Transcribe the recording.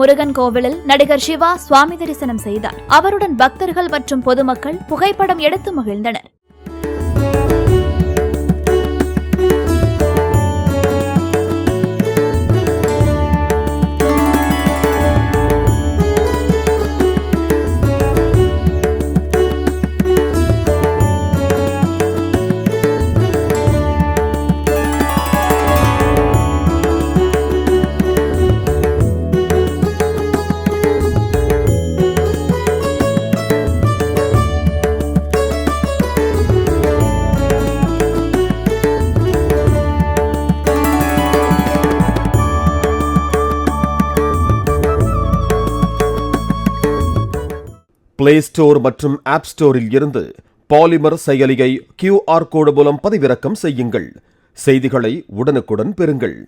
முருகன் கோவிலில் நடிகர் சிவா சுவாமி தரிசனம் செய்தார். அவருடன் பக்தர்கள் மற்றும் பொதுமக்கள் புகைப்படம் எடுத்து மகிழ்ந்தனர். பிளே ஸ்டோர் மற்றும் ஆப் ஸ்டோரில் இருந்து பாலிமர் செயலியை QR கோடு மூலம் பதிவிறக்கம் செய்யுங்கள். செய்திகளை உடனுக்குடன் பெறுங்கள்.